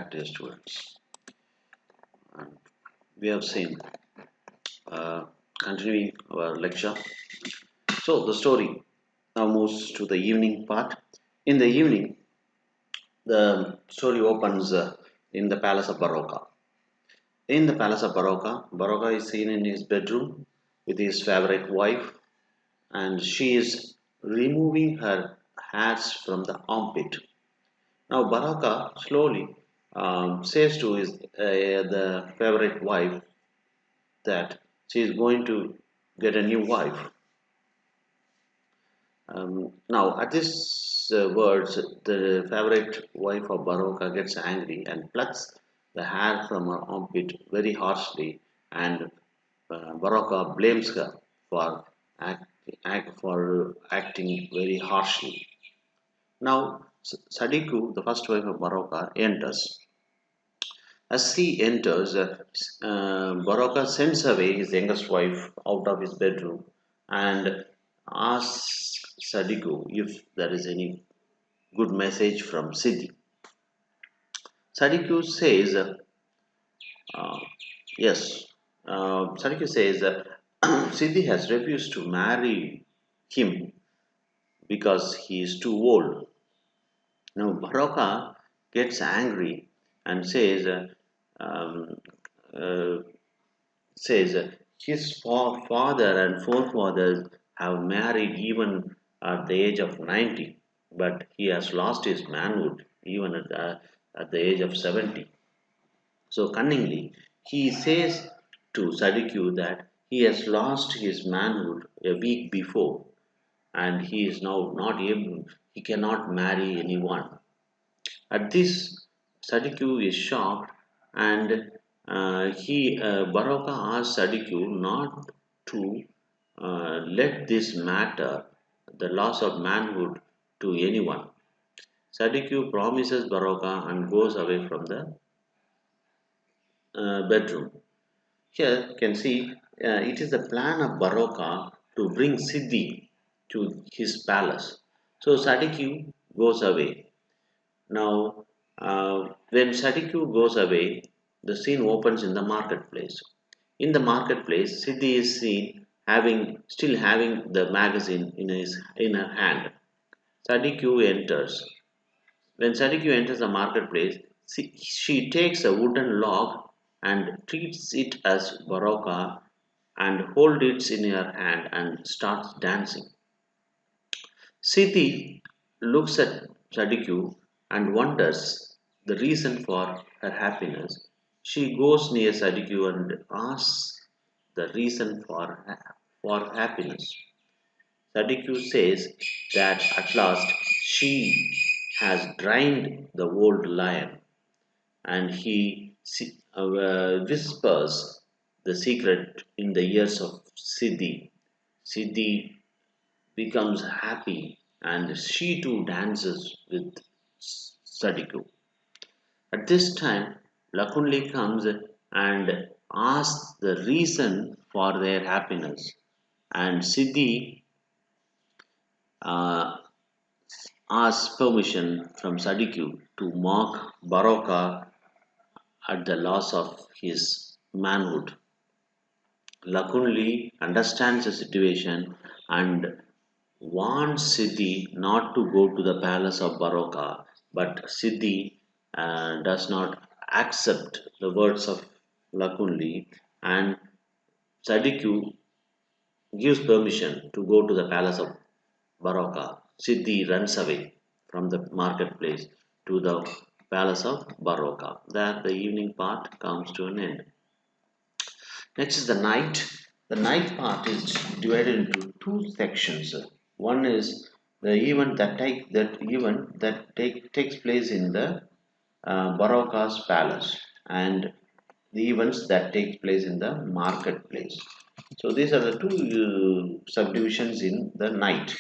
back, dear students. And we have seen, continuing our lecture. So, the story now moves to the evening part. In the evening, the story opens in the palace of Baroka. In the palace of Baroka, Baroka is seen in his bedroom with his favorite wife, and she is removing her hairs from the armpit. Now, Baroka slowly says to his the favorite wife that she is going to get a new wife. Now, at this words, the favorite wife of Baroka gets angry and plucks the hair from her armpit very harshly, and Baroka blames her for for acting very harshly. Now, Sadiku, the first wife of Baroka, enters. As he enters, Baroka sends away his youngest wife out of his bedroom and asks Sadiku if there is any good message from Sidi. Sadiku says, uh, yes. Sadiku says, Sidi has refused to marry him because he is too old. Now, Baroka gets angry and says, um, uh, his father and forefathers have married even at the age of 90, but he has lost his manhood even at the age of 70. So cunningly, he says to Sadiku that he has lost his manhood a week before and he is now not able, he cannot marry anyone. At this, Sadiku is shocked and Baroka asks Sadiku not to let this matter, the loss of manhood, to anyone. Sadiku promises Baroka and goes away from the bedroom. Here you can see it is the plan of Baroka to bring Sidi to his palace. So Sadiku goes away. Now, when Sadiku goes away, the scene opens in the marketplace. In the marketplace, Sidi is seen still having the magazine in her hand. Sadiku enters. When Sadiku enters the marketplace, she takes a wooden log and treats it as Baroka and holds it in her hand and starts dancing. Siti looks at Sadiku and wonders the reason for her happiness. She goes near Sadiku and asks the reason for happiness. Sadiku says that at last she has drained the old lion and whispers the secret in the ears of Sidi. Sidi becomes happy and she too dances with Sadiku. At this time, Lakunle comes and asks the reason for their happiness, and Sidi uh, asks permission from Sadiku to mock Baroka at the loss of his manhood. Lakunle understands the situation and warns Sidi not to go to the palace of Baroka, but Sidi does not accept the words of Lakunli, and Sadiku gives permission to go to the palace of Baroka. Sidi runs away from the marketplace to the palace of Baroka. There, the evening part comes to an end. Next is the night. The night part is divided into two sections. One is the event that takes place in the Baroka's palace, and the events that take place in the marketplace. So these are the two subdivisions in the night.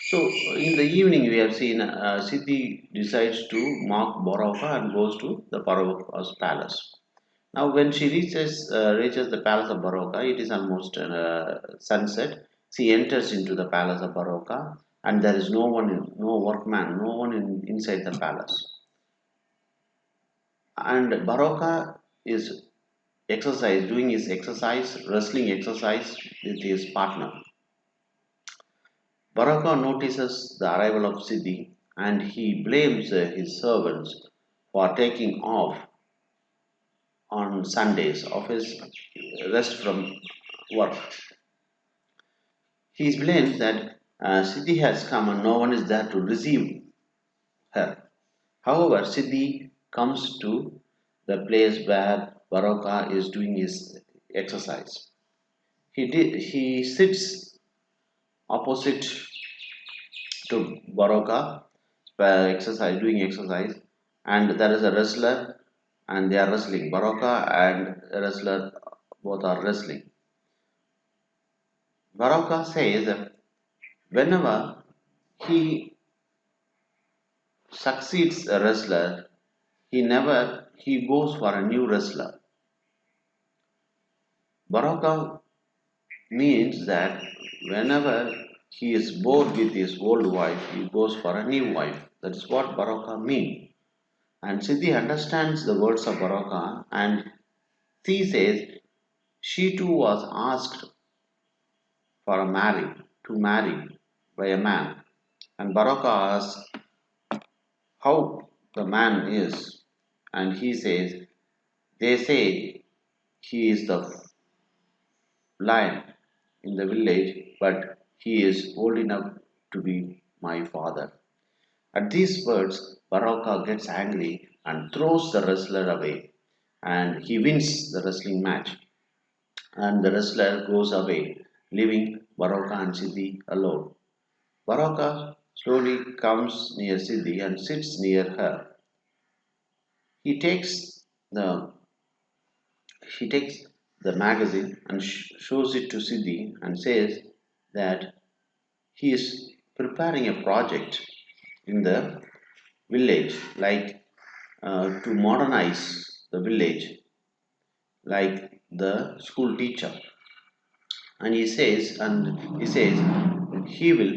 So in the evening, we have seen Siti decides to mock Baroka and goes to the Baroka's palace. Now, when she reaches the palace of Baroka, it is almost sunset. She enters into the palace of Baroka, and there is no one, no workman, no one inside the palace. And Baroka is doing his exercise, wrestling exercise with his partner. Baroka notices the arrival of Sidi and he blames his servants for taking off on Sundays of his rest from work. He blames that Sidi has come and no one is there to receive her. However, Sidi comes to the place where Baroka is doing his exercise. He sits opposite to Baroka, doing exercise, and there is a wrestler, and they are wrestling. Baroka and a wrestler both are wrestling. Baroka says that whenever he succeeds a wrestler, he goes for a new wrestler. Baroka means that whenever he is bored with his old wife, he goes for a new wife. That is what Baroka means. And Siddhi understands the words of Baroka and she says she too was asked for a marry by a man. And Baroka asks how the man is. And he says, they say he is the lion in the village, but he is old enough to be my father. At these words, Baroka gets angry and throws the wrestler away, and he wins the wrestling match. And the wrestler goes away, leaving Baroka and Sidi alone. Baroka slowly comes near Sidi and sits near her. He takes the he takes the magazine and shows it to Sidi and says that he is preparing a project in the village, like to modernize the village, like the school teacher. And he says he will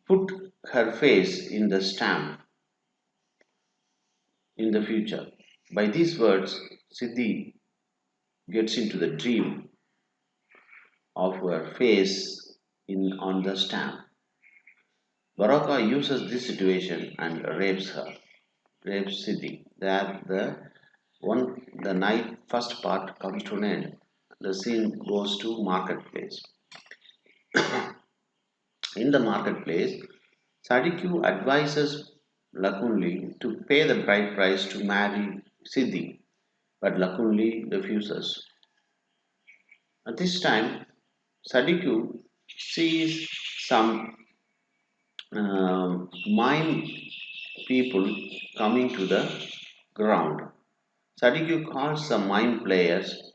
put her face in the stamp in the future. By these words, Siddhi gets into the dream of her face in on the stamp. Baraka uses this situation and rapes Siddhi. That the night first part comes to an end. The scene goes to marketplace. In the marketplace, Sadiku advises Lakunle to pay the bride price to marry Sidi, but Lakunle refuses. At this time, Sadiku sees some mime people coming to the ground. Sadiku calls the mime players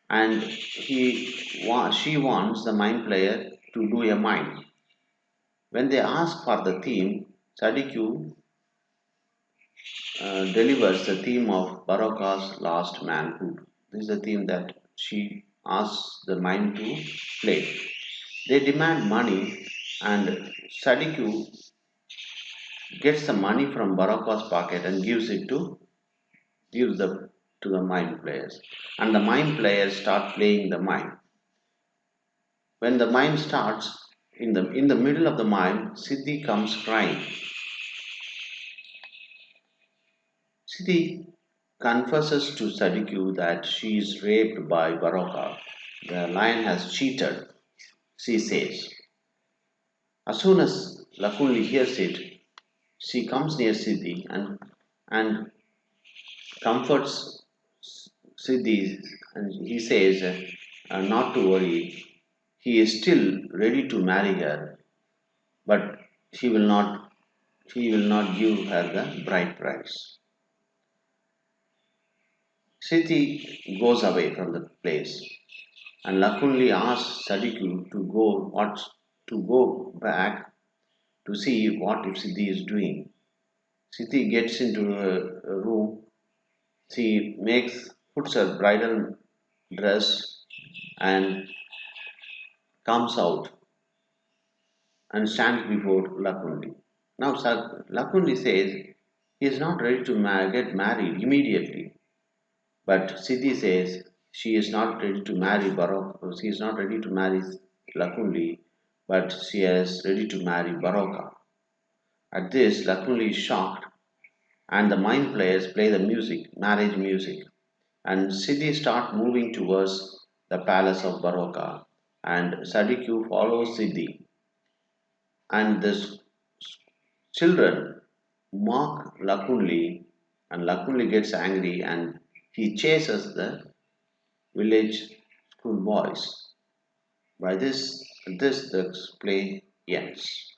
and she wants the mime player to do a mime. When they ask for the theme, Sadiku delivers the theme of Baroka's Last Manhood. This is the theme that she asks the mime to play. They demand money, and Sadiku gets the money from Baroka's pocket and gives the to the mime players. And the mime players start playing the mime. When the mime starts, in the middle of the mime, Siddhi comes crying. Sidi confesses to Sadiku that she is raped by Baroka. The lion has cheated, she says. As soon as Lakunli hears it, she comes near Sidi and comforts Sidi and he says not to worry. He is still ready to marry her, but he will not he will not give her the bride price. Siti goes away from the place, and Lakunli asks Sadiku to go back to see what if Siddhi is doing. Siddhi gets into a room. She puts her bridal dress and comes out and stands before Lakundi. Now Lakundi says, He is not ready to get married immediately. But Sidi says she is not ready to marry Baroka. She is not ready to marry Lakunle, but she is ready to marry Baroka. At this, Lakunle is shocked, and the mime players play the music, marriage music, and Sidi start moving towards the palace of Baroka, and Sadiku follows Sidi, and the children mock Lakunle, and Lakunle gets angry and he chases the village school boys. By this the play ends.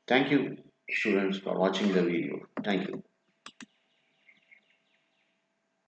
Thank you, students, for watching the video. Thank you.